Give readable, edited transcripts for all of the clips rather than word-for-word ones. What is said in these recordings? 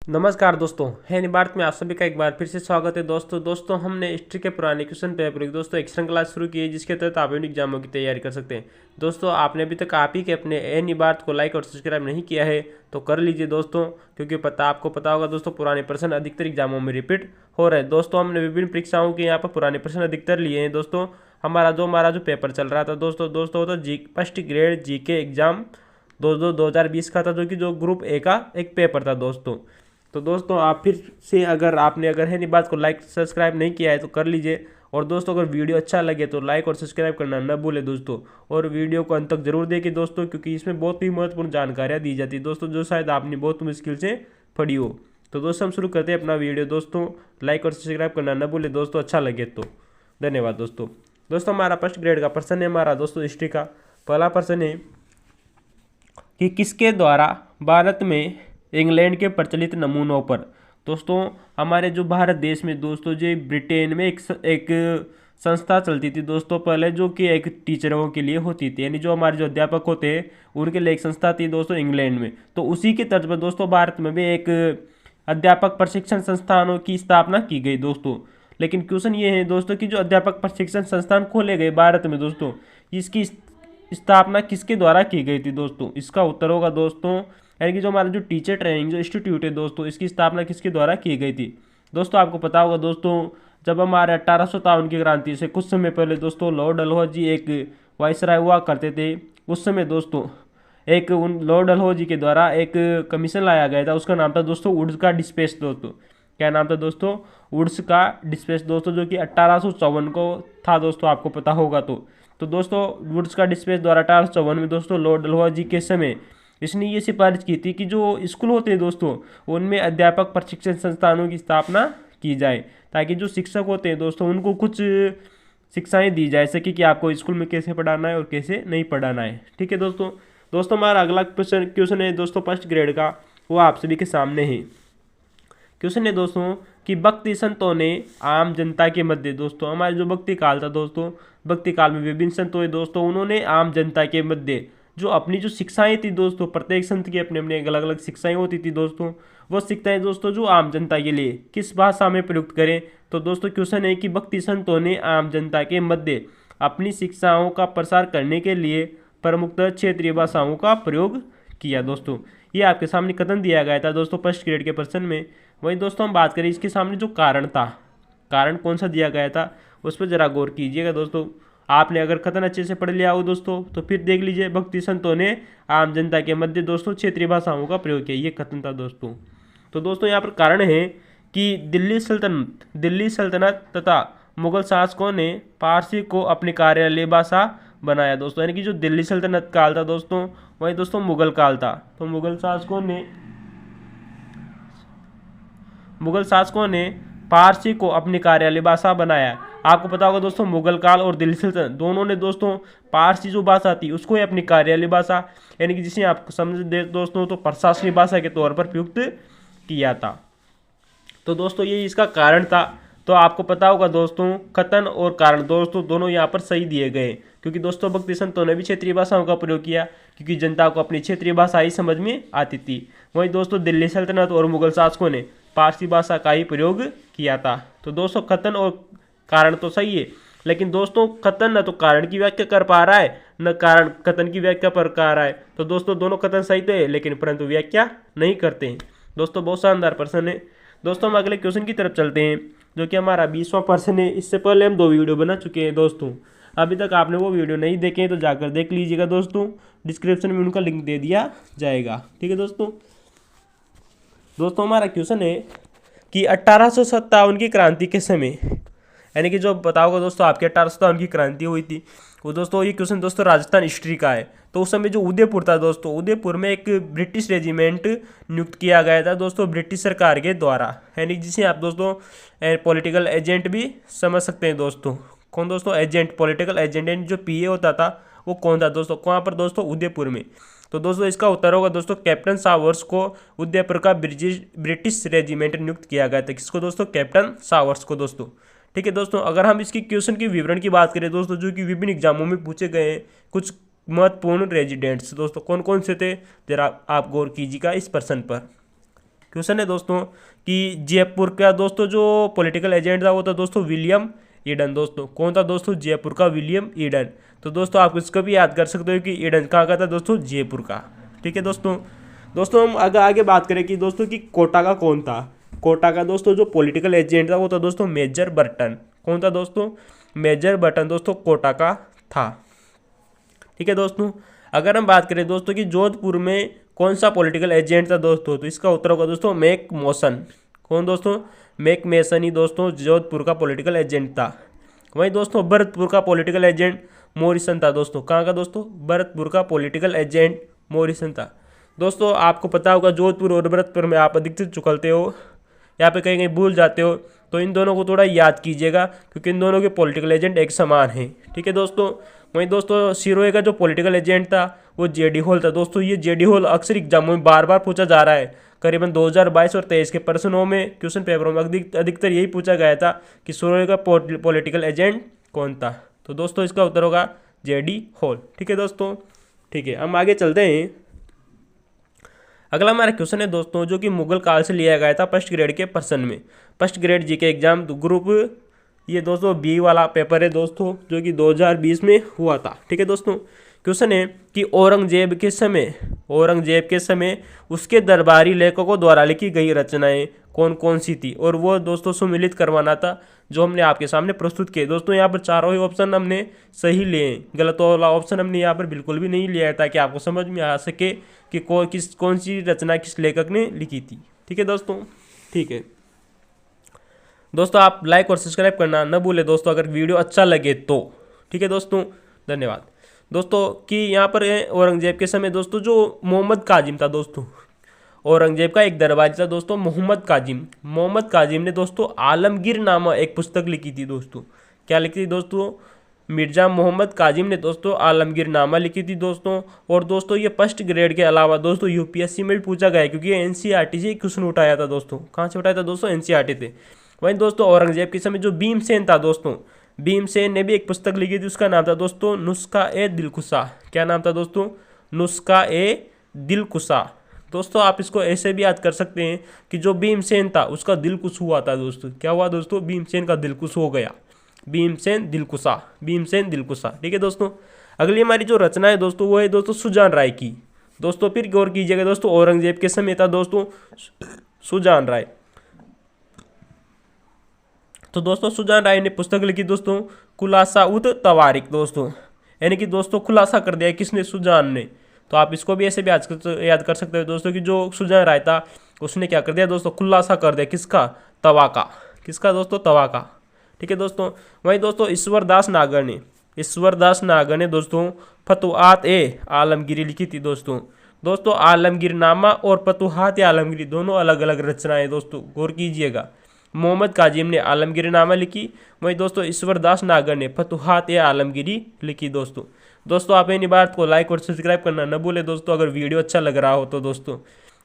नमस्कार दोस्तों, है निभारत में आप सभी का एक बार फिर से स्वागत है। दोस्तों हमने हिस्ट्री के पुराने क्वेश्चन पेपर दोस्तों एक श्रृंखला शुरू की है, जिसके तहत आप यूनिक एग्जामों की तैयारी कर सकते हैं। दोस्तों आपने अभी तक आप ही के अपने ए निभारत को लाइक और सब्सक्राइब नहीं किया है तो कर लीजिए दोस्तों, क्योंकि आपको पता होगा दोस्तों पुराने प्रश्न अधिकतर एग्जामों में रिपीट हो रहे हैं। दोस्तों हमने विभिन्न परीक्षाओं के यहाँ पर पुराने प्रश्न अधिकतर लिए हैं। दोस्तों हमारा जो पेपर चल रहा था दोस्तों तो जी फर्स्ट ग्रेड जी के एग्जाम 2020 का था, जो ग्रुप ए का एक पेपर था दोस्तों। तो दोस्तों आप फिर से अगर है नहीं बात को लाइक सब्सक्राइब नहीं किया है तो कर लीजिए। और दोस्तों अगर वीडियो अच्छा लगे तो लाइक और सब्सक्राइब करना न भूलें दोस्तों, और वीडियो को अंत तक जरूर देखिए दोस्तों, क्योंकि इसमें बहुत ही महत्वपूर्ण जानकारियाँ दी जाती है दोस्तों, जो शायद आपने बहुत मुश्किल से पढ़ी हो। तो दोस्तों हम शुरू करते हैं अपना वीडियो। दोस्तों लाइक और सब्सक्राइब करना न भूलें दोस्तों, अच्छा लगे तो। धन्यवाद दोस्तों हमारा फर्स्ट ग्रेड का प्रश्न है हमारा दोस्तों हिस्ट्री का। पहला प्रश्न है कि किसके द्वारा भारत में इंग्लैंड के प्रचलित नमूनों पर, दोस्तों हमारे जो भारत देश में दोस्तों जो ब्रिटेन में एक संस्था चलती थी दोस्तों पहले, जो कि एक टीचरों के लिए होती थी, यानी जो हमारे जो अध्यापक होते हैं उनके लिए एक संस्था थी दोस्तों इंग्लैंड में। तो उसी के तर्ज पर दोस्तों भारत में भी एक अध्यापक प्रशिक्षण संस्थानों की स्थापना की गई दोस्तों। लेकिन क्वेश्चन ये है दोस्तों कि जो अध्यापक प्रशिक्षण संस्थान खोले गए भारत में दोस्तों, इसकी स्थापना किसके द्वारा की गई थी दोस्तों। इसका उत्तर होगा दोस्तों, यानी कि जो हमारा जो टीचर ट्रेनिंग जो इंस्टीट्यूट है दोस्तों, इसकी स्थापना किसके द्वारा की गई थी। दोस्तों आपको पता होगा दोस्तों, जब हमारे 1857 की क्रांति से कुछ समय पहले दोस्तों लॉर्ड डलहौजी एक वायसराय हुआ करते थे। उस समय दोस्तों एक उन लॉर्ड डलहौजी के द्वारा एक कमीशन लाया गया था, उसका नाम था दोस्तों वुड्स का डिस्पेच दोस्तों। क्या नाम था दोस्तों? वुड्स का डिस्पेच दोस्तों, जो कि 1854 को था दोस्तों, आपको पता होगा। तो दोस्तों वुड्स का डिस्पेच द्वारा 1854 में दोस्तों लॉर्ड डलहौजी के समय इसने ये सिफारिश की थी कि जो स्कूल होते हैं दोस्तों उनमें अध्यापक प्रशिक्षण संस्थानों की स्थापना की जाए, ताकि जो शिक्षक होते हैं दोस्तों उनको कुछ शिक्षाएं दी जाए सके कि आपको स्कूल में कैसे पढ़ाना है और कैसे नहीं पढ़ाना है। ठीक है दोस्तों हमारा अगला क्वेश्चन है दोस्तों फर्स्ट ग्रेड का, वो आप सभी के सामने है। क्वेश्चन है दोस्तों कि भक्ति संतों ने आम जनता के मध्य, दोस्तों हमारे जो भक्ति काल था दोस्तों, भक्ति काल में विभिन्न संत हुए दोस्तों, उन्होंने आम जनता के मध्य जो अपनी जो शिक्षाएं थी दोस्तों, प्रत्येक संत की अपने अपने अलग अलग शिक्षाएं होती थी दोस्तों, वो शिक्षाएं दोस्तों जो आम जनता के लिए किस भाषा में प्रयुक्त करें। तो दोस्तों क्वेश्चन है कि भक्ति संतों ने आम जनता के मध्य अपनी शिक्षाओं का प्रसार करने के लिए प्रमुखतः क्षेत्रीय भाषाओं का प्रयोग किया दोस्तों। ये आपके सामने कथन दिया गया था दोस्तों फर्स्ट ग्रेड के प्रश्न में। वहीं दोस्तों हम बात करें इसके सामने जो कारण था, कारण कौन सा दिया गया था उस पर जरा गौर कीजिएगा दोस्तों। आपने अगर कथन अच्छे से पढ़ लिया हो दोस्तों तो फिर देख लीजिए, भक्ति संतों ने आम जनता के मध्य दोस्तों क्षेत्रीय भाषाओं का प्रयोग किया, ये कथन था दोस्तों। तो दोस्तों यहाँ पर कारण है कि दिल्ली सल्तनत तथा मुगल शासकों ने फारसी को अपनी कार्यालय भाषा बनाया दोस्तों, यानी कि जो दिल्ली सल्तनत काल था दोस्तों वही दोस्तों मुगल काल था। तो मुगल शासकों ने फारसी को अपनी कार्यालय भाषा बनाया। आपको पता होगा दोस्तों मुगल काल और दिल्ली सल्तनत दोनों ने दोस्तों फारसी जो भाषा थी उसको ही अपनी कार्यालय भाषा, यानी कि जिसे आप समझ दे दोस्तों तो प्रशासनिक भाषा के तौर पर प्रयुक्त किया था। तो दोस्तों ये इसका कारण था। तो आपको पता होगा दोस्तों कथन और कारण दोस्तों दोनों यहाँ पर सही दिए गए, क्योंकि दोस्तों भक्ति संतों ने भी क्षेत्रीय भाषाओं का प्रयोग किया, क्योंकि जनता को अपनी क्षेत्रीय भाषा ही समझ में आती थी। वहीं दोस्तों दिल्ली सल्तनत और मुगल शासकों ने फारसी भाषा का ही प्रयोग किया था। तो दोस्तों कथन और कारण तो सही है, लेकिन दोस्तों कथन न तो कारण की व्याख्या कर पा रहा है न कारण कथन की व्याख्या कर पा रहा है। तो दोस्तों दोनों कथन सही थे लेकिन परंतु व्याख्या नहीं करते हैं। दोस्तों बहुत शानदार प्रश्न है। दोस्तों हम अगले क्वेश्चन की तरफ चलते हैं, जो कि हमारा 20वां प्रश्न है। इससे पहले हम 2 वीडियो बना चुके हैं दोस्तों, अभी तक आपने वो वीडियो नहीं देखे हैं तो जाकर देख लीजिएगा दोस्तों, डिस्क्रिप्शन में उनका लिंक दे दिया जाएगा। ठीक है दोस्तों हमारा क्वेश्चन है कि 1857 की क्रांति के समय, यानी कि जो बताओगे दोस्तों आपके 1857 की क्रांति हुई थी, वो दोस्तों ये क्वेश्चन दोस्तों राजस्थान हिस्ट्री का है। तो उस समय जो उदयपुर था दोस्तों, उदयपुर में एक ब्रिटिश रेजिमेंट नियुक्त किया गया था दोस्तों ब्रिटिश सरकार के द्वारा, यानी जिसे आप दोस्तों पॉलिटिकल एजेंट भी समझ सकते हैं दोस्तों। कौन दोस्तों? एजेंट, पॉलिटिकल एजेंट, जो पीए होता था वो कौन था दोस्तों? कहाँ पर दोस्तों? उदयपुर में। तो दोस्तों इसका उत्तर होगा दोस्तों कैप्टन सावर्स को उदयपुर का ब्रिटिश रेजिमेंट नियुक्त किया गया था। किसको दोस्तों? कैप्टन सावर्स को दोस्तों। ठीक है दोस्तों, अगर हम इसकी क्वेश्चन की विवरण की बात करें दोस्तों, जो कि विभिन्न एग्जामों में पूछे गए हैं, कुछ महत्वपूर्ण रेजिडेंट्स दोस्तों कौन कौन से थे, जरा आप गौर कीजिएगा इस प्रश्न पर। क्वेश्चन है दोस्तों कि जयपुर का दोस्तों जो पॉलिटिकल एजेंट था वो था दोस्तों विलियम ईडन। दोस्तों कौन था दोस्तों? जयपुर का विलियम ईडन। तो दोस्तों आप इसको भी याद कर सकते हो कि ईडन कहाँ का था दोस्तों? जयपुर का। ठीक है दोस्तों हम अगर आगे बात करें कि दोस्तों कि कोटा का कौन था? कोटा का दोस्तों जो पॉलिटिकल एजेंट था वो था दोस्तों मेजर बर्टन। कौन था दोस्तों? मेजर बर्टन दोस्तों कोटा का था। ठीक है दोस्तों, अगर हम बात करें दोस्तों कि जोधपुर में कौन सा पॉलिटिकल एजेंट था दोस्तों, तो इसका उत्तर होगा दोस्तों मैक मॉसन। कौन दोस्तों? मैक मेसन ही दोस्तों जोधपुर का पॉलिटिकल एजेंट था। वहीं दोस्तों भरतपुर का पॉलिटिकल एजेंट मॉरिसन था। दोस्तों कहाँ का दोस्तों? भरतपुर का पॉलिटिकल एजेंट मॉरिसन था। दोस्तों आपको पता होगा जोधपुर और भरतपुर में आप अधिकतर चुकलते हो, यहाँ पे कहीं कहीं भूल जाते हो, तो इन दोनों को थोड़ा याद कीजिएगा क्योंकि इन दोनों के पॉलिटिकल एजेंट एक समान हैं। ठीक है दोस्तों, वहीं दोस्तों सिरोही का जो पॉलिटिकल एजेंट था वो जेडी हॉल था। दोस्तों ये जेडी हॉल अक्सर एग्जामों में बार बार पूछा जा रहा है। करीबन 2022 और 23 के प्रश्नों में क्वेश्चन पेपरों में अधिकतर यही पूछा गया था कि सिरोही का पॉलिटिकल एजेंट कौन था। तो दोस्तों इसका उत्तर होगा जेडी हॉल। ठीक है दोस्तों, ठीक है हम आगे चलते हैं। अगला हमारा क्वेश्चन है दोस्तों जो कि मुगल काल से लिया गया था फर्स्ट ग्रेड के प्रश्न में। फर्स्ट ग्रेड जी के एग्जाम ग्रुप ये दोस्तों बी वाला पेपर है दोस्तों जो कि 2020 में हुआ था। ठीक है दोस्तों, क्वेश्चन है कि औरंगजेब के समय उसके दरबारी लेखकों द्वारा लिखी गई रचनाएं कौन कौन सी थी, और वो दोस्तों सुमिलित करवाना था जो हमने आपके सामने प्रस्तुत किए। दोस्तों यहाँ पर चारों ही ऑप्शन हमने सही लिए हैं, गलत वाला ऑप्शन हमने यहाँ पर बिल्कुल भी नहीं लिया है ताकि आपको समझ में आ सके कि कौन सी रचना किस लेखक ने लिखी थी। ठीक है दोस्तों, ठीक है दोस्तों आप लाइक और सब्सक्राइब करना न भूलें दोस्तों अगर वीडियो अच्छा लगे तो। ठीक है दोस्तों, धन्यवाद। दोस्तों कि यहाँ पर औरंगजेब के समय दोस्तों जो मोहम्मद काजिम था दोस्तों, औरंगजेब का एक दरबारी था दोस्तों मोहम्मद काजिम ने दोस्तों आलमगीर नामा एक पुस्तक लिखी थी दोस्तों। क्या लिखी थी दोस्तों? मिर्जा मोहम्मद काजिम ने दोस्तों आलमगीर नामा लिखी थी दोस्तों। और दोस्तों ये फर्स्ट ग्रेड के अलावा दोस्तों यूपीएससी में भी पूछा गया है क्योंकि ये एनसीईआरटी से क्वेश्चन उठाया था दोस्तों। कहाँ से उठाया था दोस्तों? एनसीईआरटी से। वहीं दोस्तों औरंगजेब के समय जो भीमसेन था दोस्तों, भीमसेन ने भी एक पुस्तक लिखी थी, उसका नाम था दोस्तों नुस्खा ए दिलकुशा। क्या नाम था दोस्तों? नुस्खा ए दिलकुशा। दोस्तों आप इसको ऐसे भी याद कर सकते हैं कि जो भीमसेन था उसका दिलकुश हुआ था दोस्तों। क्या हुआ दोस्तों? भीमसेन का दिलकुश हो गया। भीमसेन दिलकुशा। ठीक है दोस्तों, अगली हमारी जो रचना है दोस्तों वो है दोस्तों सुजान राय की। दोस्तों फिर गौर कीजिएगा दोस्तों औरंगजेब के समय था दोस्तों सुजान राय। तो दोस्तों सुजान राय ने पुस्तक लिखी दोस्तों खुलासा उत तवारिक दोस्तों, यानी कि दोस्तों खुलासा कर दिया किसने? सुजान ने। तो आप इसको भी ऐसे भी याद कर सकते हो दोस्तों कि जो सुजान राय था उसने क्या कर दिया दोस्तों? खुलासा कर दिया किसका? तवा का। किसका दोस्तों? तवा का। ठीक है दोस्तों, वहीं दोस्तों ईश्वरदास नागर ने दोस्तों फतुहात ए आलमगीरी लिखी थी दोस्तों आलमगीर नामा और फतुहात ए आलमगीरी दोनों अलग अलग रचनाएं दोस्तों, गौर कीजिएगा। मोहम्मद काजिम ने आलमगीर नामा लिखी, वहीं दोस्तों ईश्वरदास नागर ने फतुहात ए आलमगीरी लिखी दोस्तों आप इन बात को लाइक और सब्सक्राइब करना न भूलें दोस्तों अगर वीडियो अच्छा लग रहा हो तो दोस्तों,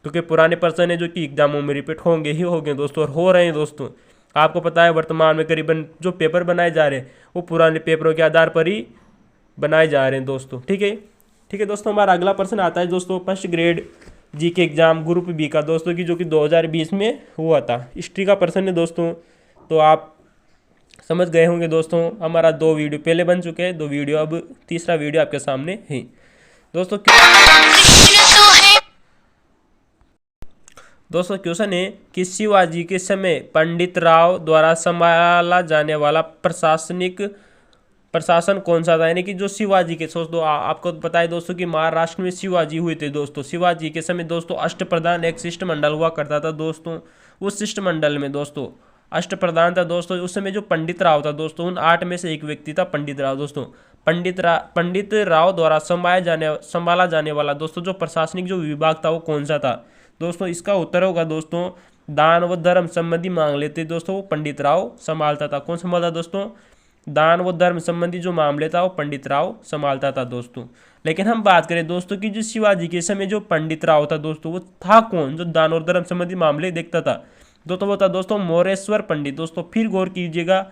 क्योंकि पुराने प्रश्न है जो कि एग्जामों में रिपीट होंगे दोस्तों, और हो रहे हैं दोस्तों। आपको पता है वर्तमान में करीबन जो पेपर बनाए जा रहे हैं वो पुराने पेपरों के आधार पर ही बनाए जा रहे हैं दोस्तों। ठीक है दोस्तों, हमारा अगला प्रश्न आता है दोस्तों फर्स्ट ग्रेड जी के एग्जाम ग्रुप बी का दोस्तों की जो कि 2020 में हुआ था। हिस्ट्री का प्रश्न है दोस्तों, तो आप समझ गए होंगे दोस्तों। हमारा 2 वीडियो पहले बन चुके हैं, 2 वीडियो, अब तीसरा वीडियो आपके सामने है दोस्तों क्वेश्चन है कि शिवाजी के समय पंडित राव द्वारा संभाला जाने वाला प्रशासन कौन सा था, यानी कि जो शिवाजी के आपको पता है दोस्तों कि महाराष्ट्र में शिवाजी हुए थे दोस्तों। शिवाजी के समय दोस्तों अष्टप्रधान एक शिष्टमंडल हुआ करता था दोस्तों। उस शिष्टमंडल में दोस्तों अष्टप्रधान था दोस्तों। उस समय जो पंडित राव था दोस्तों उन 8 में से एक व्यक्ति था पंडित राव दोस्तों। पंडित राव द्वारा संभाला जाने वाला दोस्तों जो प्रशासनिक जो विभाग था वो कौन सा था दोस्तों? इसका उत्तर होगा दोस्तों दान व धर्म संबंधी मामले थे दोस्तों वो पंडित राव संभालता था। कौन संभालता दोस्तों? दान व धर्म संबंधी जो मामले था वो पंडित राव संभालता था दोस्तों। लेकिन हम बात करें दोस्तों कि जो शिवाजी के समय जो पंडित राव था दोस्तों वो था कौन जो दान और धर्म संबंधी मामले देखता था? दोस्तों वो था दोस्तों मोरेश्वर पंडित। दोस्तों फिर गौर कीजिएगा,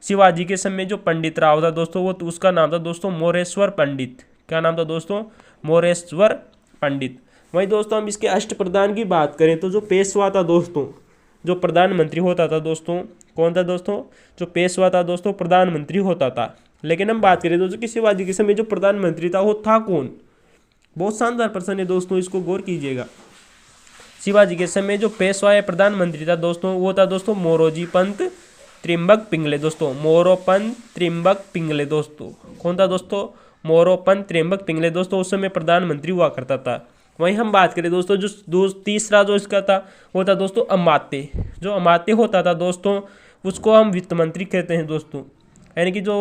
शिवाजी के समय जो पंडित राव था दोस्तों वो उसका नाम था दोस्तों मोरेश्वर पंडित। क्या नाम था दोस्तों? मोरेश्वर पंडित। वहीं दोस्तों हम इसके अष्टप्रधान की बात करें तो जो पेशवा था दोस्तों, जो प्रधानमंत्री होता था दोस्तों, कौन था दोस्तों, जो पेशवा था दोस्तों प्रधानमंत्री होता था। लेकिन हम बात करें दोस्तों कि शिवाजी के समय जो प्रधानमंत्री था वो था कौन। बहुत शानदार प्रश्न है दोस्तों, इसको गौर कीजिएगा। शिवाजी के समय जो पेशवा या प्रधानमंत्री था दोस्तों वो था दोस्तों मोरोजी पंत त्रिम्बक पिंगले दोस्तों, मोरोपंत त्रिम्बक पिंगले दोस्तों। कौन था दोस्तों, मोरोपंत त्रिम्बक पिंगले दोस्तों, उस समय प्रधानमंत्री हुआ करता था। वहीं हम बात करें दोस्तों जो तीसरा जो इसका था वो था दोस्तों अमात्य। जो अमात्य होता था दोस्तों उसको हम वित्त मंत्री कहते हैं दोस्तों। यानी कि जो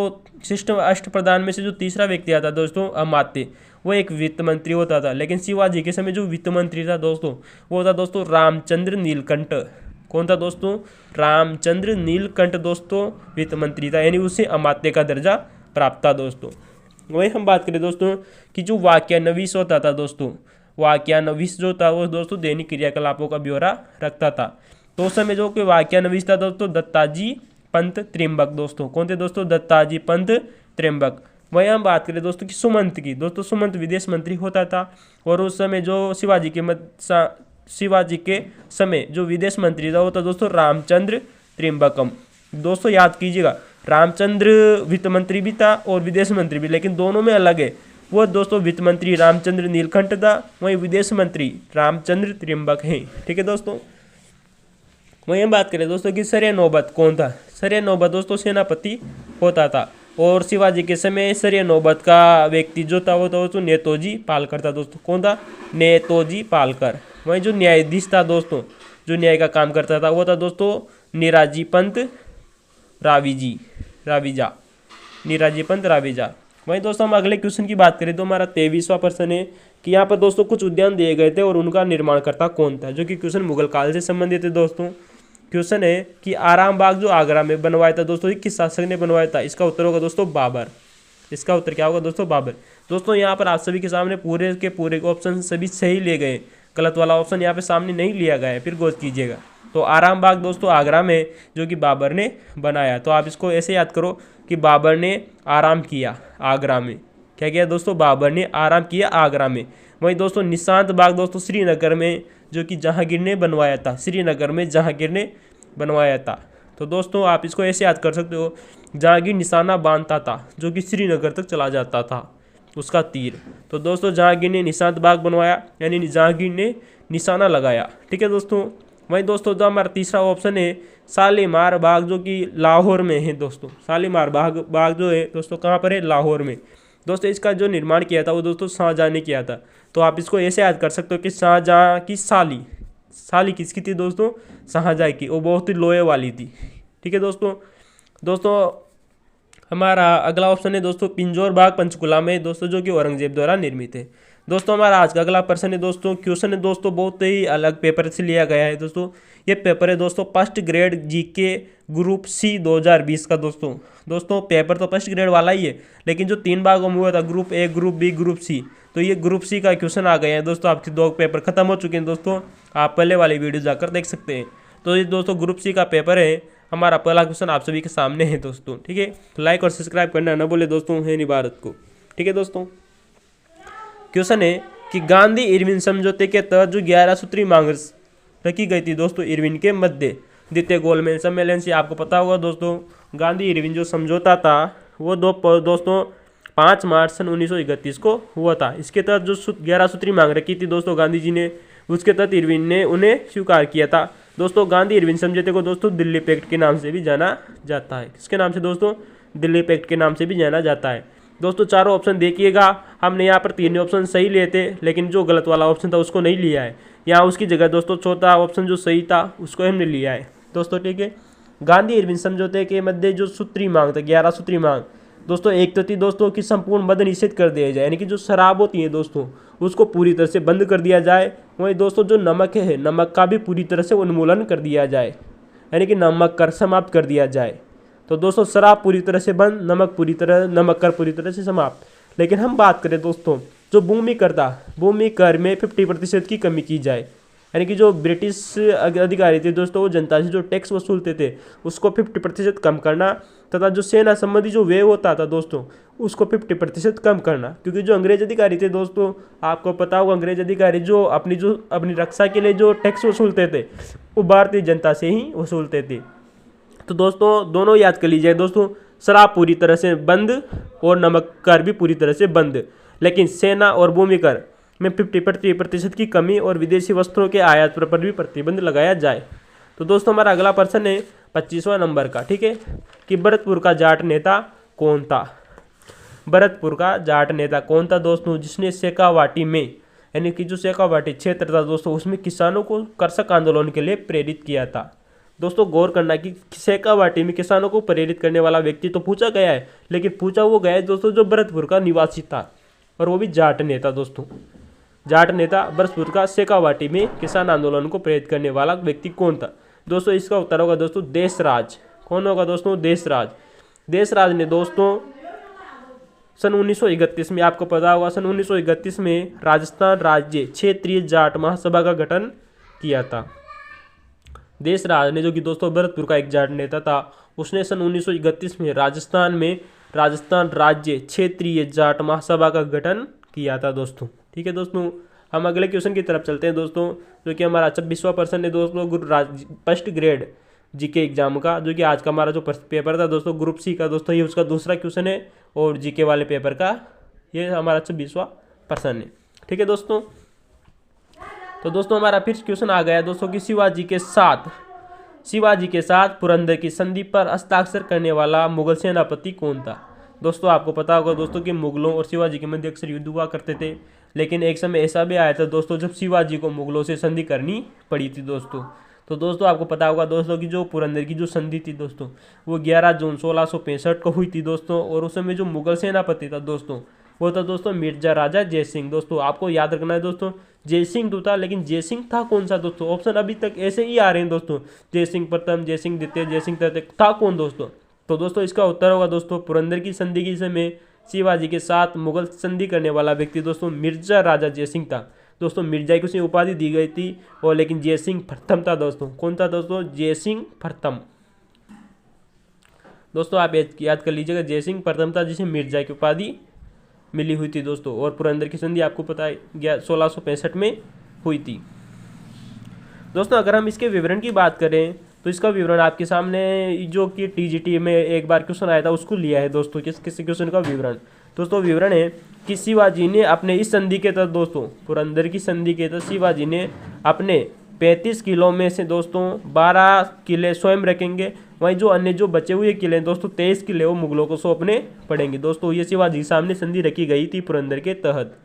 सिस्टम अष्टप्रधान में से जो तीसरा व्यक्ति आता दोस्तों अमात्य, वो एक वित्त मंत्री होता था। लेकिन शिवाजी के समय जो वित्त मंत्री था दोस्तों वो था दोस्तों रामचंद्र नीलकंठ। कौन था दोस्तों, रामचंद्र नीलकंठ दोस्तों वित्त मंत्री था, यानी उसे अमात्य का दर्जा प्राप्त था दोस्तों। वहीं हम बात करें दोस्तों कि जो वाक्यानवीस होता था दोस्तों, वाक्यानवीस जो था वो दोस्तों दैनिक क्रियाकलापों का ब्यौरा रखता था। तो उस समय जो कि वाक्यानवीस था दोस्तों दत्ताजी पंत त्रिम्बक दोस्तों। कौन थे दोस्तों, दत्ताजी पंत त्रिम्बक। वहीं हम बात करें दोस्तों कि सुमंत की, दोस्तों सुमंत विदेश मंत्री होता था। और उस समय जो शिवाजी के समय जो विदेश मंत्री था वो था दोस्तों रामचंद्र त्रिम्बकम। दोस्तों याद कीजिएगा, रामचंद्र वित्त मंत्री भी था और विदेश मंत्री भी, लेकिन दोनों में अलग है। वो दोस्तों वित्त मंत्री रामचंद्र नीलकंठ था, वहीं विदेश मंत्री रामचंद्र त्रिम्बक हैं। ठीक है दोस्तों। वहीं हम बात करें दोस्तों कि सरे नौबत कौन था। सरे नौबत दोस्तों सेनापति होता था। और शिवाजी के समय सरे नौबत का व्यक्ति जो था वो था दोस्तों नेतोजी पालकर था दोस्तों। कौन था, नेतोजी पालकर। वहीं जो न्यायाधीश था दोस्तों, जो न्याय का काम करता था वो था दोस्तों निराजी पंत रावीजा, निराजी पंत रावीजा। वहीं दोस्तों हम अगले क्वेश्चन की बात करें तो हमारा 23वां प्रश्न है कि यहाँ पर दोस्तों कुछ उद्यान दिए गए थे और उनका निर्माणकर्ता कौन था, जो कि क्वेश्चन मुगल काल से संबंधित है दोस्तों। क्वेश्चन है कि आराम बाग जो आगरा में बनवाया था दोस्तों, किस शासक ने बनवाया था। इसका उत्तर होगा दोस्तों बाबर। इसका उत्तर क्या होगा दोस्तों, बाबर। दोस्तों यहाँ पर आप सभी के सामने पूरे के पूरे ऑप्शन सभी सही लिए गए, गलत वाला ऑप्शन यहाँ पे सामने नहीं लिया गया है, फिर गौर कीजिएगा। तो आराम बाग दोस्तों आगरा में जो कि बाबर ने बनाया। तो आप इसको ऐसे याद करो कि बाबर ने आराम किया आगरा में। क्या किया दोस्तों, बाबर ने आराम किया आगरा में। वहीं दोस्तों निशांत बाग दोस्तों श्रीनगर में जो कि जहांगीर ने बनवाया था, श्रीनगर में जहांगीर ने बनवाया था। तो दोस्तों आप इसको ऐसे याद कर सकते हो, जहांगीर निशाना बांधता था जो कि श्रीनगर तक चला जाता था उसका तीर। तो दोस्तों जहांगीर ने निशांत बाग बनवाया, यानी जहांगीर ने निशाना लगाया। ठीक है दोस्तों। वहीं दोस्तों जो हमारा तीसरा ऑप्शन है शालीमार बाग जो कि लाहौर में है दोस्तों। शालीमार बाग जो है दोस्तों कहाँ पर है, लाहौर में। दोस्तों इसका जो निर्माण किया था वो दोस्तों शाहजहाँ ने किया था। तो आप इसको ऐसे याद कर सकते हो कि शाहजहाँ की साली किसकी थी दोस्तों, शाहजहाँ की, वो बहुत ही लोहे वाली थी। ठीक है दोस्तों हमारा अगला ऑप्शन है दोस्तों पिंजौर बाग पंचकुला में दोस्तों, जो कि औरंगजेब द्वारा निर्मित है। दोस्तों हमारा आज का अगला प्रश्न है दोस्तों, क्वेश्चन है दोस्तों बहुत ही अलग पेपर से लिया गया है दोस्तों। ये पेपर है दोस्तों first grade GK group C 2020 का दोस्तों पेपर तो फर्स्ट ग्रेड वाला ही है, लेकिन जो 3 भागों में हुआ था group A, group B, group C, तो ये ग्रुप सी का क्वेश्चन आ गए हैं दोस्तों। आपके 2 पेपर खत्म हो चुके हैं दोस्तों, आप पहले वाली वीडियो जाकर देख सकते हैं। तो ये दोस्तों ग्रुप सी का पेपर है, हमारा पहला क्वेश्चन आप सभी के सामने है दोस्तों। ठीक है, लाइक और सब्सक्राइब करना न भूले दोस्तों, है नहीं भारत को। ठीक है दोस्तों, क्वेश्चन है कि गांधी इरविन समझौते के तहत जो 11 सूत्री मांग रखी गई थी दोस्तों इरविन के मध्य द्वितीय गोलमेज सम्मेलन से, आपको पता होगा दोस्तों गांधी इरविन जो समझौता था वो दोस्तों 5 मार्च सन 1931 को हुआ था। इसके तहत जो 11 सूत्री मांग रखी थी दोस्तों गांधी जी ने, उसके तहत इरविन ने उन्हें स्वीकार किया था दोस्तों। गांधी इरविन समझौते को दोस्तों दिल्ली पैक्ट के नाम से भी जाना जाता है। किसके नाम से दोस्तों, दिल्ली पैक्ट के नाम से भी जाना जाता है दोस्तों। चारों ऑप्शन देखिएगा, हमने यहाँ पर 3 ऑप्शन सही लिए थे, लेकिन जो गलत वाला ऑप्शन था उसको नहीं लिया है। यहाँ उसकी जगह दोस्तों चौथा ऑप्शन जो सही था उसको हमने लिया है दोस्तों। ठीक है, गांधी इरविन समझौते के मध्य जो सूत्री मांग था 11 सूत्री मांग दोस्तों, एक तो थी दोस्तों कि संपूर्ण मद निषेध कर दिया जाए, यानी कि जो शराब होती है दोस्तों उसको पूरी तरह से बंद कर दिया जाए। वहीं दोस्तों जो नमक है, नमक का भी पूरी तरह से उन्मूलन कर दिया जाए, यानी कि नमक कर समाप्त कर दिया जाए। तो दोस्तों शराब पूरी तरह से बंद, नमक कर पूरी तरह से समाप्त। लेकिन हम बात करें दोस्तों जो भूमि कर में 50% की कमी की जाए, यानी कि जो ब्रिटिश अधिकारी थे दोस्तों वो जनता से जो टैक्स वसूलते थे उसको 50% कम करना, तथा जो सेना संबंधी जो व्यय होता था दोस्तों उसको 50% कम करना। क्योंकि जो अंग्रेज अधिकारी थे दोस्तों, आपको पता होगा अंग्रेज अधिकारी जो अपनी रक्षा के लिए जो टैक्स वसूलते थे वो भारतीय जनता से ही वसूलते थे। तो दोस्तों दोनों याद कर लीजिए दोस्तों, शराब पूरी तरह से बंद और नमक कर भी पूरी तरह से बंद, लेकिन सेना और भूमि कर में 50% की कमी और विदेशी वस्त्रों के आयात पर भी प्रतिबंध लगाया जाए। तो दोस्तों हमारा अगला प्रश्न है 25वां नंबर का, ठीक है, कि भरतपुर का जाट नेता कौन था। भरतपुर का जाट नेता कौन था दोस्तों, जिसने शेखावाटी में, यानी कि जो शेखावाटी क्षेत्र था दोस्तों उसमें किसानों को कृषक आंदोलन के लिए प्रेरित किया था। दोस्तों गौर करना कि शेखावाटी में किसानों को प्रेरित करने वाला व्यक्ति तो पूछा गया है, लेकिन पूछा वो गया है दोस्तों जो भरतपुर का निवासी था, और वो भी जाट नेता। दोस्तों जाट नेता भरतपुर का शेखावाटी में किसान आंदोलन को प्रेरित करने वाला व्यक्ति कौन था। दोस्तों इसका उत्तर होगा दोस्तों देशराज। कौन होगा दोस्तों, देशराज। देशराज ने दोस्तों सन 1931 में, आपको पता होगा सन 1931 में राजस्थान राज्य क्षेत्रीय जाट महासभा का गठन किया था। देशराज ने, जो कि दोस्तों भरतपुर का एक जाट नेता था, उसने सन 1931 में राजस्थान राज्य क्षेत्रीय जाट महासभा का गठन किया था दोस्तों। ठीक है दोस्तों, हम अगले क्वेश्चन की तरफ चलते हैं दोस्तों, जो कि हमारा 26वां प्रश्न है दोस्तों फर्स्ट ग्रेड जीके एग्जाम का, जो कि आज का हमारा जो पेपर था दोस्तों ग्रुप सी का दोस्तों, ये उसका दूसरा क्वेश्चन है, और जीके वाले पेपर का ये हमारा 26वां प्रश्न है। ठीक है दोस्तों, तो दोस्तों हमारा फिर क्वेश्चन आ गया दोस्तों कि शिवाजी के साथ पुरंदर की संधि पर हस्ताक्षर करने वाला मुगल सेनापति कौन था। दोस्तों आपको पता होगा दोस्तों कि मुगलों और शिवाजी के मध्य अक्सर युद्ध हुआ करते थे, लेकिन एक समय ऐसा भी आया था दोस्तों जब शिवाजी को मुगलों से संधि करनी पड़ी थी दोस्तों। तो दोस्तों आपको पता होगा दोस्तों कि जो पुरंदर की जो संधि थी दोस्तों वो 11 जून 1665 को हुई थी दोस्तों, और उस समय जो मुगल सेनापति था दोस्तों वो था दोस्तों मिर्जा राजा जयसिंह। दोस्तों आपको याद रखना है दोस्तों, जयसिंह तो था, लेकिन जयसिंह था कौन सा दोस्तों, ऑप्शन अभी तक ऐसे ही आ रहे हैं दोस्तों, जयसिंह प्रथम, जयसिंह द्वितीय, जयसिंह तृतीय, था कौन दोस्तों। तो दोस्तों इसका उत्तर होगा दोस्तों पुरंदर की संधि के समय शिवाजी के साथ मुगल संधि करने वाला व्यक्ति दोस्तों मिर्जा राजा जयसिंह था। दोस्तों मिर्जा को उपाधि दी गई थी, और लेकिन जयसिंह प्रथम था दोस्तों। कौन था दोस्तों, जयसिंह प्रथम। दोस्तों आप याद कर लीजिएगा, जयसिंह प्रथम था जिसे मिर्जा की उपाधि मिली हुई थी दोस्तों, और पुरंदर की संधि आपको पता है 1665 में हुई थी दोस्तों। अगर हम इसके विवरण की बात करें तो इसका विवरण आपके सामने, जो कि टीजीटी में एक बार क्वेश्चन आया था उसको लिया है दोस्तों। किस क्वेश्चन का विवरण, दोस्तों विवरण है कि शिवाजी ने अपने इस संधि के तहत दोस्तों, पुरंदर की संधि के तहत शिवाजी ने अपने 35 किलों में से दोस्तों 12 किले स्वयं रखेंगे, वहीं जो अन्य जो बचे हुए किले दोस्तों 23 किले वो मुगलों को सौंपने पड़ेंगे दोस्तों। ये शिवाजी के सामने संधि रखी गई थी पुरंदर के तहत।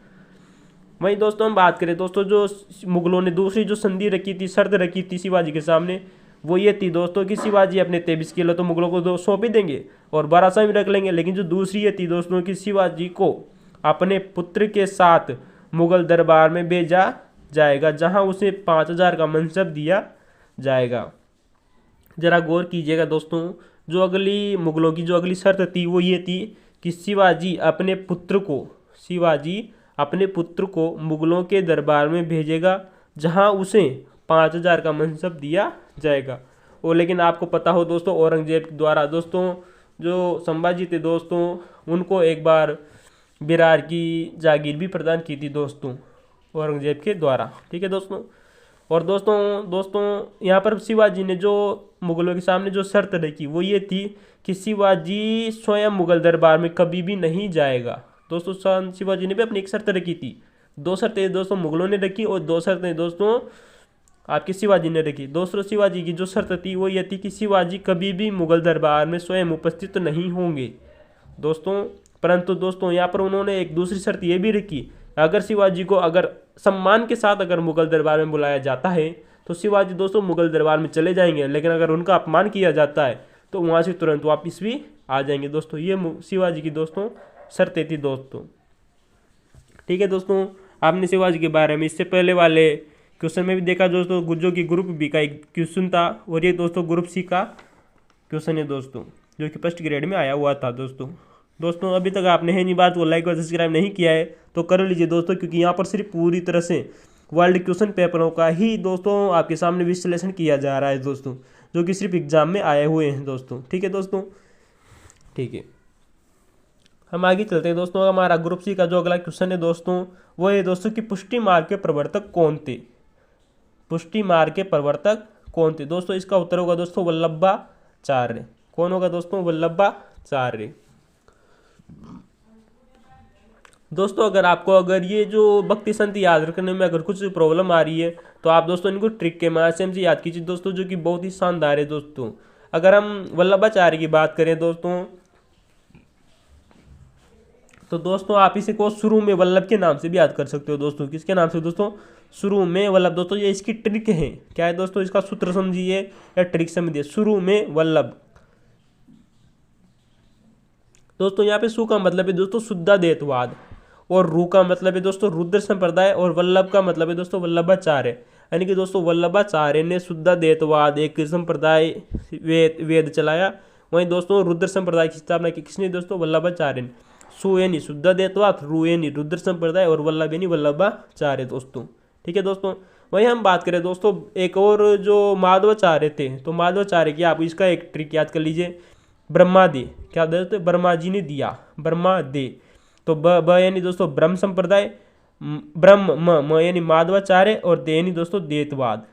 वहीं दोस्तों हम बात करें दोस्तों जो मुगलों ने दूसरी जो संधि रखी थी, शर्त रखी थी शिवाजी के सामने, वो ये थी दोस्तों कि शिवाजी अपने 23 किलो तो मुगलों को सौंप ही देंगे और 12 स्वयं रख लेंगे, लेकिन जो दूसरी ये थी दोस्तों कि शिवाजी को अपने पुत्र के साथ मुगल दरबार में भेजा जाएगा, जहां उसे 5000 का मनसब दिया जाएगा। जरा गौर कीजिएगा दोस्तों, जो अगली मुगलों की जो अगली शर्त थी वो ये थी कि शिवाजी अपने पुत्र को मुगलों के दरबार में भेजेगा, जहां उसे 5000 का मनसब दिया जाएगा। और लेकिन आपको पता हो दोस्तों औरंगजेब द्वारा दोस्तों जो संभाजी थे दोस्तों उनको एक बार बिरार की जागीर भी प्रदान की थी दोस्तों औरंगजेब के द्वारा। ठीक है दोस्तों, और दोस्तों यहाँ पर शिवाजी ने जो मुगलों के सामने जो शर्त रखी वो ये थी कि शिवाजी स्वयं मुगल दरबार में कभी भी नहीं जाएगा। दोस्तों शिवाजी ने भी अपनी एक शर्त रखी थी, 2 शर्तें दोस्तों मुगलों ने रखी और 2 शर्तें दोस्तों आपकी शिवाजी ने रखी। दोस्तों शिवाजी की जो शर्त थी वो ये थी कि शिवाजी कभी भी मुगल दरबार में स्वयं उपस्थित नहीं होंगे दोस्तों। परंतु दोस्तों यहाँ पर उन्होंने एक दूसरी शर्त ये भी रखी, अगर शिवाजी को अगर सम्मान के साथ अगर मुगल दरबार में बुलाया जाता है तो शिवाजी दोस्तों मुगल दरबार में चले जाएंगे, लेकिन अगर उनका अपमान किया जाता है तो वहाँ से तुरंत वापस भी आ जाएंगे दोस्तों। ये शिवाजी की दोस्तों शर्तें थी दोस्तों। ठीक है दोस्तों, आपने शिवाजी के बारे में इससे पहले वाले क्वेश्चन में भी देखा दोस्तों, गुज्जो की ग्रुप बी का एक क्वेश्चन था, और ये दोस्तों ग्रुप सी का क्वेश्चन है दोस्तों, जो कि फर्स्ट ग्रेड में आया हुआ था दोस्तों अभी तक आपने है नहीं बात को लाइक और सब्सक्राइब नहीं किया है तो कर लीजिए दोस्तों, क्योंकि यहाँ पर सिर्फ पूरी तरह से वर्ल्ड क्वेश्चन पेपरों का ही दोस्तों आपके सामने विश्लेषण किया जा रहा है दोस्तों, जो कि सिर्फ एग्जाम में आए हुए हैं दोस्तों। ठीक है दोस्तों, ठीक है, हम आगे चलते हैं दोस्तों। हमारा ग्रुप सी का जो अगला क्वेश्चन है दोस्तों, वो है दोस्तों कि पुष्टि मार्ग के प्रवर्तक कौन थे। पुष्टि मार्ग के प्रवर्तक कौन थे दोस्तों? इसका उत्तर होगा दोस्तों वल्लभाचार्य। कौन होगा दोस्तों? वल्लभाचार्य। दोस्तों अगर ये जो भक्ति संत याद रखने में अगर कुछ प्रॉब्लम आ रही है तो आप दोस्तों इनको ट्रिक के माध्यम से याद कीजिए दोस्तों, जो कि बहुत ही शानदार है दोस्तों। अगर हम वल्लभाचार्य की बात करें दोस्तों, तो दोस्तों आप इसे को शुरू में वल्लभ के नाम से भी याद कर सकते हो दोस्तों। किसके नाम से दोस्तों? शुरू में वल्लभ। दोस्तों ये इसकी ट्रिक है। क्या है दोस्तों? इसका सूत्र समझिए या ट्रिक समझिए। शुरू में वल्लभ। दोस्तों यहाँ पे सु का मतलब है दोस्तों शुद्धाद्वैतवाद, और रू का मतलब है दोस्तों रुद्र संप्रदाय, और वल्लभ का मतलब है दोस्तों वल्लभाचार्य। यानी कि दोस्तों वल्लभाचार्य ने शुद्धाद्वैतवाद एक संप्रदाय वेद चलाया। वहीं दोस्तों रुद्र संप्रदाय की स्थापना की किसने दोस्तों? वल्लभाचार्य ने। सु यानी शुद्धाद्वैतवाद, रू यानी रुद्र संप्रदाय, और वल्लभ यानी वल्लभाचार्य दोस्तों। ठीक है दोस्तों, वहीं हम बात करें दोस्तों एक और जो माधवाचार्य थे, तो माधवाचार्य की आप इसका एक ट्रिक याद कर लीजिए। ब्रह्मादि। क्या दोस्तों? ब्रह्मा जी ने दिया, ब्रह्मादि। तो ब यानी दोस्तों ब्रह्म संप्रदाय, ब्रह्म म यानी माधवाचार्य, और दे यानी दोस्तों द्वैतवाद।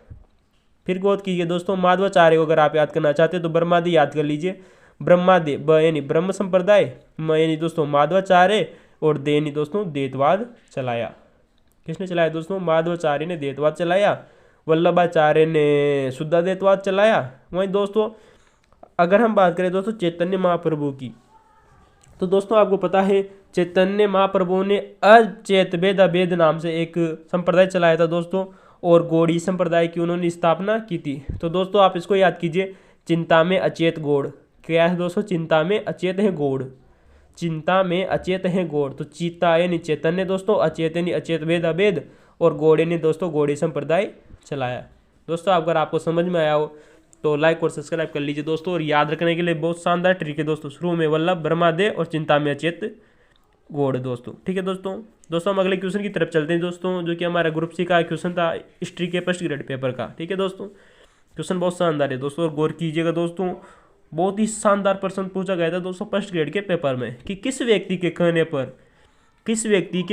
फिर गौर कीजिए दोस्तों, माधवाचार्य को अगर आप याद करना चाहते हैं तो ब्रह्मादि याद कर लीजिए। ब्रह्मादि ब यानी ब्रह्म संप्रदाय, म यानी दोस्तों माधवाचार्य, और दे यानी दोस्तों द्वैतवाद चलाया। किसने चलाया दोस्तों? माधवाचार्य ने द्वैतवाद चलाया, वल्लभाचार्य ने शुद्धाद्वैतवाद चलाया। वहीं दोस्तों अगर हम बात करें दोस्तों चैतन्य महाप्रभु की, तो दोस्तों आपको पता है चैतन्य महाप्रभु ने अचेत वेद अभेद नाम से एक संप्रदाय चलाया था दोस्तों, और गौड़ी संप्रदाय की उन्होंने स्थापना की थी। तो दोस्तों आप इसको याद कीजिए, चिंता में अचेत गौड़। क्या है दोस्तों? चिंता में अचेत है गौड़। चिंता में अचेत है गौड़। तो चीता यानी चैतन्य दोस्तों, अचेत यानी अचेत वेद अभेद, और गौड़े ने दोस्तों गौड़ी संप्रदाय चलाया। दोस्तों अगर आपको समझ में आया हो तो लाइक और सब्सक्राइब कर लीजिए दोस्तों। और याद रखने के लिए बहुत शानदार ट्रिक है दोस्तों, शुरू में वल्लभ, ब्रह्मादे, और चिंता में अचेत गौड़ दोस्तों। ठीक है दोस्तों हम अगले क्वेश्चन की तरफ चलते हैं दोस्तों, जो कि हमारा ग्रुप सी का क्वेश्चन था हिस्ट्री के फर्स्ट ग्रेड पेपर का। ठीक है दोस्तों, क्वेश्चन बहुत शानदार है दोस्तों, और गौर कीजिएगा दोस्तों। बहुत ही शानदार प्रश्न पूछा गया था दोस्तों फर्स्ट ग्रेड के पेपर में, कि किस व्यक्ति के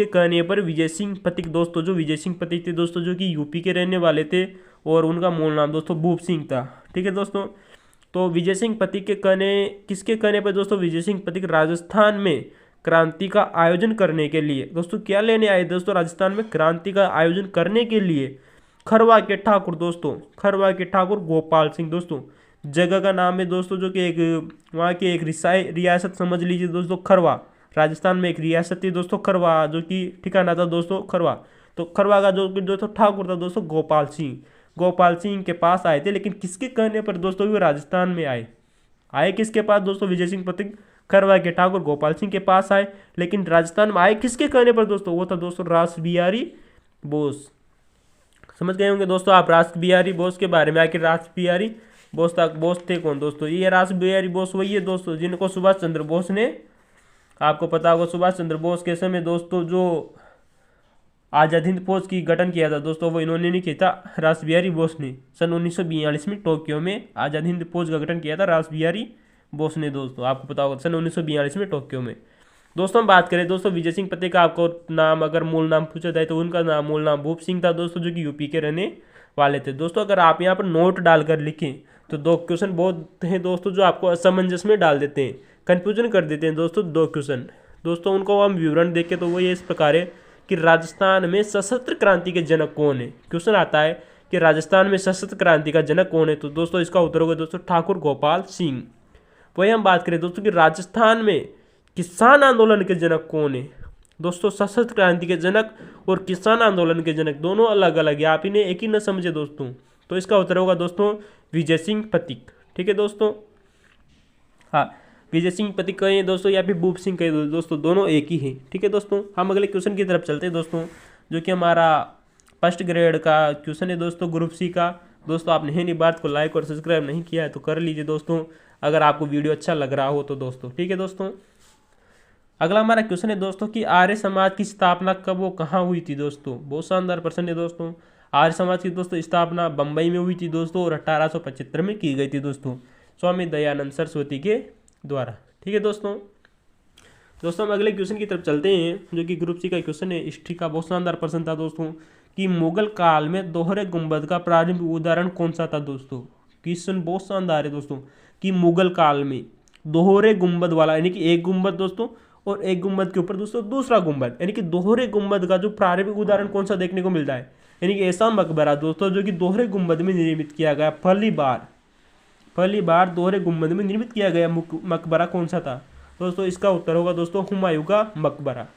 कहने पर विजय सिंह पथिक दोस्तों, जो विजय सिंह पथिक थे दोस्तों, जो कि यूपी के रहने वाले थे, और उनका मूल नाम दोस्तों भूप सिंह था। ठीक है दोस्तों, तो विजय सिंह पथिक किसके कहने पर दोस्तों विजय सिंह पथिक राजस्थान में क्रांति का आयोजन करने के लिए दोस्तों क्या लेने आए दोस्तों? राजस्थान में क्रांति का आयोजन करने के लिए खरवा के ठाकुर दोस्तों, खरवा के ठाकुर गोपाल सिंह दोस्तों, जगह का नाम है दोस्तों, जो कि एक वहाँ की एक रियासत समझ लीजिए दोस्तों, खरवा। राजस्थान में एक रियासत थी दोस्तों खरवा, जो कि ठिकाना था दोस्तों खरवा। तो खरवा का जो दोस्तों ठाकुर था दोस्तों गोपाल सिंह के पास आए थे। लेकिन किसके कहने पर दोस्तों वो राजस्थान में आए किसके पास दोस्तों? विजय सिंह पथिक खरवा के ठाकुर गोपाल सिंह के पास आए, लेकिन राजस्थान में आए किसके कहने पर दोस्तों? वो था दोस्तों रास बिहारी बोस। समझ गए होंगे दोस्तों आप रास बिहारी बोस के बारे में। आखिर रास बिहारी बोस थे कौन दोस्तों? ये रास बिहारी बोस वही है दोस्तों जिनको सुभाष चंद्र बोस ने, आपको पता होगा सुभाष चंद्र बोस के समय दोस्तों जो आज़ाद हिंद फौज की गठन किया था दोस्तों, वो इन्होंने नहीं किया था, रास बिहारी बोस ने। सन 1942 में टोक्यो में आज़ाद हिंद फौज का गठन किया था रास बिहारी बोस ने दोस्तों, आपको पता होगा सन 1942 में टोक्यो में। दोस्तों हम बात करें दोस्तों विजय सिंह पथिक का आपको नाम अगर मूल नाम पूछा जाए तो उनका मूल नाम भूप सिंह था दोस्तों, जो कि यूपी के रहने वाले थे दोस्तों। अगर आप यहाँ पर नोट डालकर लिखें तो दो क्वेश्चन बहुत हैं दोस्तों जो आपको असमंजस में डाल देते हैं, कन्फ्यूजन कर देते हैं दोस्तों। दो क्वेश्चन दोस्तों उनको हम विवरण देखें तो वो ये इस प्रकार है कि राजस्थान में सशस्त्र क्रांति के जनक कौन है? क्वेश्चन आता है कि राजस्थान में सशस्त्र क्रांति का जनक कौन है? तो दोस्तों इसका उत्तर होगा दोस्तों ठाकुर गोपाल सिंह। वही हम बात करें दोस्तों कि राजस्थान में किसान आंदोलन के जनक कौन है? दोस्तों सशस्त्र क्रांति के जनक और किसान आंदोलन के जनक दोनों अलग अलग है, आप इन्हें एक ही न समझे दोस्तों। तो इसका उत्तर होगा दोस्तों विजय सिंह पथिक। ठीक है दोस्तों, हाँ विजय सिंह पथिक कहें दोस्तों या फिर भूप सिंह कहें दोस्तों, दोनों एक ही है। ठीक है दोस्तों, हम अगले क्वेश्चन की तरफ चलते हैं दोस्तों, जो कि हमारा फर्स्ट ग्रेड का क्वेश्चन है दोस्तों ग्रुप सी का। दोस्तों आपने है नहीं बात को लाइक और सब्सक्राइब नहीं किया है तो कर लीजिए दोस्तों, अगर आपको वीडियो अच्छा लग रहा हो तो दोस्तों। ठीक है दोस्तों, अगला हमारा क्वेश्चन है दोस्तों कि आर्य समाज की स्थापना कब वो कहाँ हुई थी दोस्तों। बहुत शानदार प्रश्न है दोस्तों। आर्य समाज की दोस्तों स्थापना बम्बई में हुई थी दोस्तों और 1875 में की गई थी दोस्तों, स्वामी दयानंद सरस्वती के द्वारा। ठीक है दोस्तों। दोस्तों हम अगले क्वेश्चन की तरफ चलते हैं, जो कि ग्रुप सी का क्वेश्चन है। हिस्ट्री का बहुत शानदार प्रश्न था दोस्तों कि मुगल काल में दोहरे गुंबद का प्रारंभिक उदाहरण कौन सा था दोस्तों। क्वेश्चन बहुत शानदार है दोस्तों कि मुगल काल में दोहरे गुंबद वाला, यानी कि एक गुंबद दोस्तों और एक गुंबद के ऊपर दोस्तों दूसरा गुंबद, यानी कि दोहरे गुंबद का जो प्रारंभिक उदाहरण कौन सा देखने को मिलता है, यानी कि ऐसा मकबरा दोस्तों जो कि दोहरे गुंबद में निर्मित किया गया पहली बार दोहरे गुंबद में निर्मित किया गया मकबरा कौन सा था दोस्तों। इसका उत्तर होगा दोस्तों हुमायूं का मकबरा।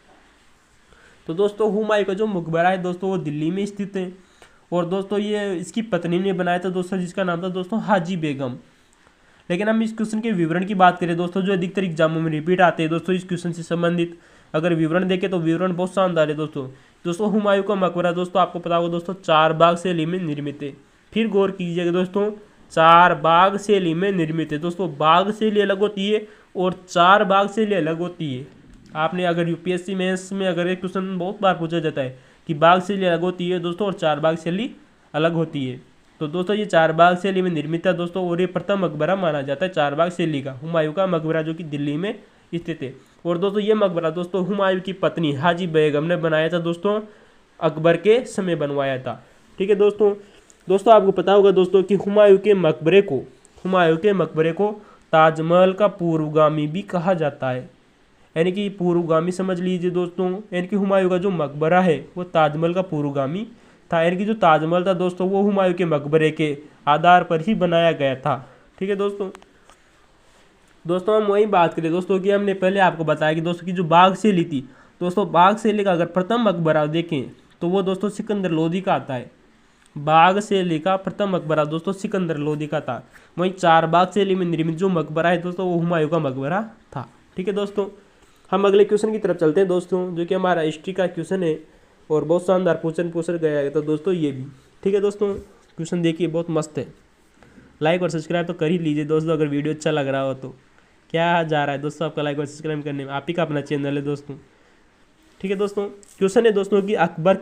तो दोस्तों हुमायूं का जो मकबरा है दोस्तों वो दिल्ली में स्थित है, और दोस्तों ये इसकी पत्नी ने बनाया था दोस्तों, जिसका नाम था दोस्तों हाजी बेगम। लेकिन हम इस क्वेश्चन के विवरण की बात करें दोस्तों, जो अधिकतर एग्जामों में रिपीट आते हैं दोस्तों इस क्वेश्चन से संबंधित, अगर विवरण देखें तो विवरण बहुत शानदार है दोस्तों हुमायूं का मकबरा दोस्तों आपको पता होगा दोस्तों 4 बाग शैली में निर्मित है। फिर गौर कीजिएगा दोस्तों, 4 बाग शैली में निर्मित है दोस्तों। बाग शैली अलग होती है और 4 बाग शैली अलग होती है। आपने अगर यूपीएससी मेंस में अगर एक क्वेश्चन बहुत बार पूछा जाता है कि बाग शैली अलग होती है दोस्तों और 4 बाग शैली अलग होती है, तो दोस्तों ये 4 बाग शैली में निर्मित है दोस्तों, और ये प्रथम मकबरा माना जाता है 4 बाग शैली का, हुमायूं का मकबरा, जो कि दिल्ली में स्थित है। और दोस्तों ये मकबरा दोस्तों हुमायूं की पत्नी हाजी बेगम ने बनाया था दोस्तों, अकबर के समय बनवाया था। ठीक है दोस्तों आपको पता होगा दोस्तों कि हुमायूं के मकबरे को ताजमहल का पूर्वगामी भी कहा जाता है, यानी कि पूर्वगामी समझ लीजिए दोस्तों, यानी कि हुमायूं का जो मकबरा है वो ताजमहल का पूर्वगामी था, यानी कि जो ताजमहल था दोस्तों वो हुमायूं के मकबरे के आधार पर ही बनाया गया था। ठीक है दोस्तों हम वही बात करें दोस्तों कि हमने पहले आपको बताया कि दोस्तों की जो बाग शैली थी दोस्तों, बाग शैली का अगर प्रथम मकबरा देखें तो वो दोस्तों सिकंदर लोदी का आता है। बाग शैली का प्रथम मकबरा दोस्तों सिकंदर लोदी का था। वहीं 4 बाग शैली में निर्मित जो मकबरा है दोस्तों वो हुमायूं का मकबरा था। ठीक है दोस्तों, हम अगले क्वेश्चन की तरफ चलते हैं दोस्तों, जो कि हमारा हिस्ट्री का क्वेश्चन है और बहुत शानदार क्वेश्चन पूछा गया है तो दोस्तों ये भी। ठीक है दोस्तों, क्वेश्चन देखिए बहुत मस्त है। लाइक और सब्सक्राइब तो कर ही लीजिए दोस्तों, अगर वीडियो अच्छा लग रहा हो तो। क्या जा रहा है दोस्तों आपका लाइक और सब्सक्राइब करने में, आप ही का अपना चैनल है दोस्तों। ठीक है दोस्तों, क्वेश्चन है दोस्तों कि अकबर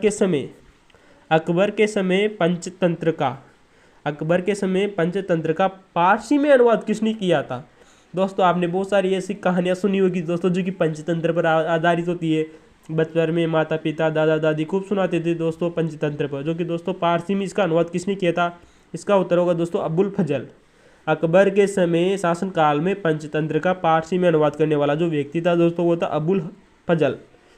के समय पंचतंत्र का पारसी में अनुवाद किसने किया था दोस्तों। आपने बहुत सारी ऐसी कहानियां सुनी होगी दोस्तों जो कि पंचतंत्र पर आधारित होती है। बचपन में माता पिता दादा दादी खूब सुनाते थे दोस्तों पंचतंत्र पर, जो कि दोस्तों पारसी में इसका अनुवाद किसने किया था। इसका उत्तर होगा दोस्तों अबुल फजल। अकबर के समय शासनकाल में पंचतंत्र का पारसी में अनुवाद करने वाला जो व्यक्ति था दोस्तों वो था अबुल फजल।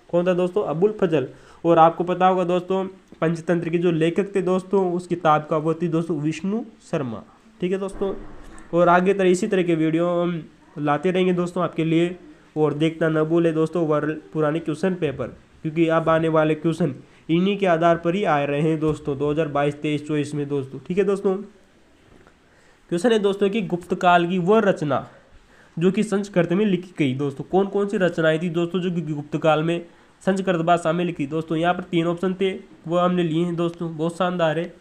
कौन था दोस्तों, अबुल फजल। और आपको पता होगा दोस्तों पंचतंत्र के जो लेखक थे दोस्तों उस किताब का वो थी दोस्तों विष्णु शर्मा। ठीक है दोस्तों, और आगे तरह इसी तरह के वीडियो हम लाते रहेंगे दोस्तों आपके लिए। और देखना न भूले दोस्तों वर्ल्ड पुराने क्वेश्चन पेपर, क्योंकि अब आने वाले क्वेश्चन इन्हीं के आधार पर ही आ रहे हैं दोस्तों 2022, 23, 24 में दोस्तों। ठीक है दोस्तों, क्वेश्चन है दोस्तों कि गुप्त काल की वह रचना जो कि संस्कृत में लिखी गई दोस्तों, कौन कौन सी रचनाएं थी दोस्तों जो कि गुप्त काल में संस्कृत भाषा में लिखी दोस्तों। यहाँ पर 3 ऑप्शन थे वो हमने लिए हैं दोस्तों, बहुत शानदार है।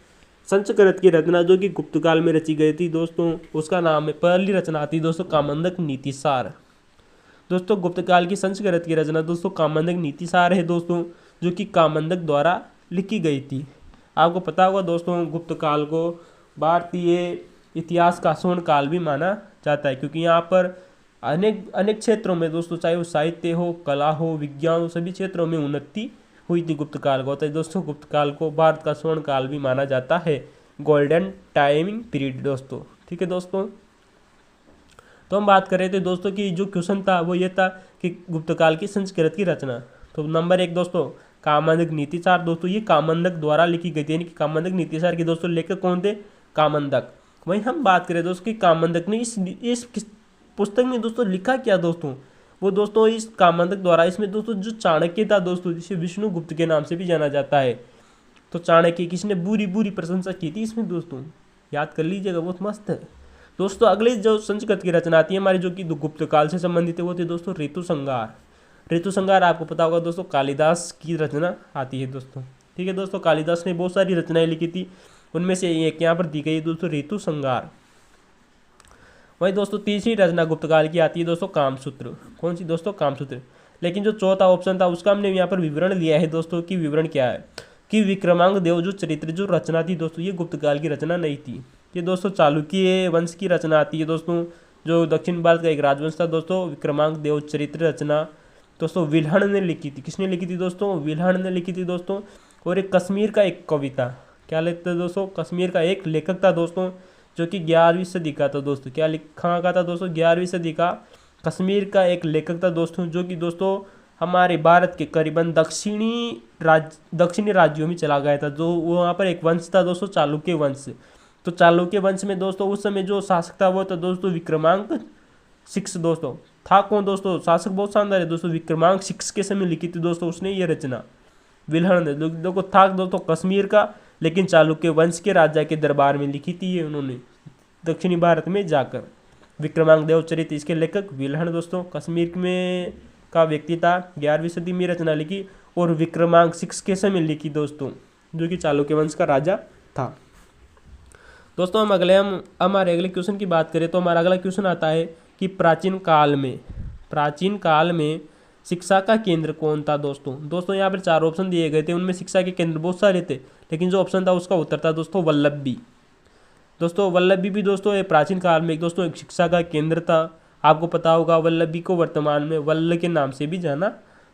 संस्कृत की रचना जो कि गुप्त काल में रची गई थी दोस्तों उसका नाम है, पहली रचना थी दोस्तों कामंदक नीतिसार। दोस्तों गुप्त काल की संस्कृत की रचना दोस्तों कामंदक नीतिसार है दोस्तों, जो कि कामंदक द्वारा लिखी गई थी। आपको पता होगा दोस्तों गुप्त काल को भारतीय इतिहास का स्वर्ण काल भी माना जाता है, क्योंकि यहाँ पर अनेक क्षेत्रों में दोस्तों, चाहे वो साहित्य हो, कला हो, विज्ञान हो, सभी क्षेत्रों में उन्नति हुई थी गुप्त काल को। होता है दोस्तों गुप्त काल को भारत का स्वर्ण काल भी माना जाता है, गोल्डन टाइमिंग पीरियड दोस्तों। ठीक है दोस्तों, तो हम बात कर रहे थे दोस्तों कि जो क्वेश्चन था वो ये था कि गुप्त काल की संस्कृत की रचना। तो नंबर 1 दोस्तों कामंदक नीतिसार दोस्तों, ये कामंदक द्वारा लिखी गई थी, यानी कि कामंदक नीतिसार के दोस्तों लेखक कौन थे, कामंदक। वहीं हम बात करें दोस्तों कि कामंदक ने इस पुस्तक में दोस्तों लिखा क्या दोस्तों, वो दोस्तों इस कामंदक द्वारा इसमें दोस्तों जो चाणक्य था दोस्तों, जिसे विष्णुगुप्त के नाम से भी जाना जाता है, तो चाणक्य किसने बुरी प्रशंसा की थी इसमें दोस्तों, याद कर लीजिएगा, बहुत मस्त है दोस्तों। अगले जो संस्कृत की रचना आती है हमारी जो कि गुप्त काल से संबंधित है वो थे दोस्तों ऋतु संहार। आपको पता होगा दोस्तों कालिदास की रचना आती है दोस्तों। ठीक है दोस्तों, कालिदास ने बहुत सारी रचनाएं लिखी थी, उनमें से एक यहाँ पर दी गई है दोस्तों ऋतु संहार। वही दोस्तों तीसरी रचना गुप्त काल की आती है दोस्तों कामसूत्र। कौन सी दोस्तों, कामसूत्र। लेकिन जो चौथा ऑप्शन था उसका हमने यहाँ पर विवरण लिया है दोस्तों कि विवरण क्या है कि विक्रमांक देव जो चरित्र जो रचना थी दोस्तों ये गुप्त काल की रचना नहीं थी। ये दोस्तों चालुक्य वंश की रचना आती है दोस्तों, जो दक्षिण भारत का एक राजवंश था दोस्तों। विक्रमांक देव चरित्र रचना दोस्तों विल्हण ने लिखी थी। किसने लिखी थी दोस्तों? विल्हण ने लिखी थी दोस्तों। और एक कश्मीर का एक कविता, क्या लिखते थे दोस्तों? कश्मीर का एक लेखक था दोस्तों जो कि 11वीं सदी का था दोस्तों। क्या लिखा का था दोस्तों? 11वीं सदी का कश्मीर का एक लेखक था दोस्तों, जो कि दोस्तों हमारे भारत के करीबन दक्षिणी राज्यों में चला गया था। जो वहाँ पर एक वंश था दोस्तों चालुक्य वंश। तो चालुक्य वंश में दोस्तों उस समय जो शासक था वो था दोस्तों विक्रमांक 6 दोस्तों। था कौन दोस्तों? शासक बहुत शानदार है दोस्तों, विक्रमांक 6 के समय लिखी थी दोस्तों उसने ये रचना विल्हण ने। देखो था दोस्तों कश्मीर का, लेकिन चालुक्य वंश के राजा के दरबार में लिखी थी ये उन्होंने दक्षिणी भारत में जाकर। विक्रमांक देव चरित्र इसके लेखक विल्हण दोस्तों, कश्मीर में का व्यक्ति था, 11वीं सदी में रचना लिखी और विक्रमांक 6 के समय लिखी दोस्तों, जो कि चालुक्य वंश का राजा था दोस्तों। हम हमारे अगले क्वेश्चन की बात करें तो हमारा अगला क्वेश्चन आता है कि प्राचीन काल में शिक्षा का केंद्र कौन था दोस्तों यहाँ पर 4 ऑप्शन दिए गए थे, उनमें शिक्षा के केंद्र बहुत सारे थे, लेकिन जो ऑप्शन था उसका उत्तर था दोस्तों वल्लभी। दोस्तों वल्लभी भी दोस्तों प्राचीन काल में दोस्तों एक शिक्षा का केंद्र था। आपको पता होगा वल्लभी को वर्तमान में वल्ल के नाम से भी जाना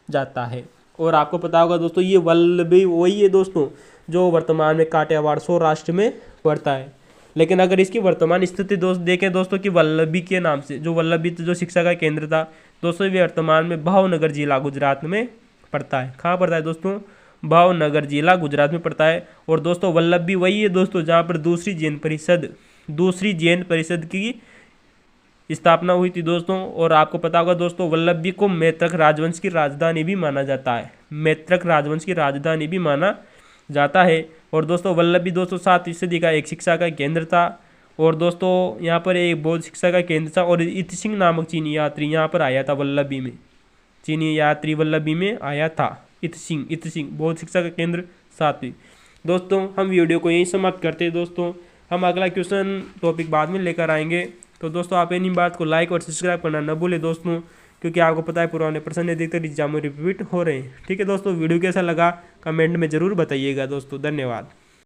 जाता है। और आपको पता होगा दोस्तों ये वल्लभी वही है दोस्तों जो वर्तमान में काठियावाड़ सौराष्ट्र में पड़ता है। लेकिन अगर इसकी वर्तमान स्थिति देखें दोस्तों कि वल्लभी के नाम से जो वल्लभी जो शिक्षा का केंद्र था दोस्तों ये वर्तमान में भावनगर जिला गुजरात में पड़ता है। कहाँ पड़ता है दोस्तों? भावनगर जिला गुजरात में पड़ता है। और दोस्तों वल्लभी वही है दोस्तों जहाँ पर दूसरी जैन परिषद की स्थापना हुई थी दोस्तों। और आपको पता होगा दोस्तों वल्लभी को मैत्रक राजवंश की राजधानी भी माना जाता है, मैत्रक राजवंश की राजधानी भी माना जाता है। और दोस्तों वल्लभी दोस्तों 7वीं सदी का एक शिक्षा का केंद्र था। और दोस्तों यहाँ पर एक बौद्ध शिक्षा का केंद्र था। और इत सिंह नामक चीनी यात्री यहाँ पर आया था वल्लभी में, चीनी यात्री वल्लभी में आया था। इत सिंह बौद्ध शिक्षा का केंद्र 7वीं। दोस्तों हम वीडियो को यहीं समाप्त करते हैं दोस्तों, हम अगला क्वेश्चन टॉपिक बाद में लेकर आएंगे। तो दोस्तों आप इन बात को लाइक और सब्सक्राइब करना न भूलें दोस्तों, क्योंकि आपको पता है पुराने प्रश्न अधिकतर एग्जाम में रिपीट हो रहे हैं। ठीक है दोस्तों, वीडियो कैसा लगा कमेंट में ज़रूर बताइएगा दोस्तों। धन्यवाद।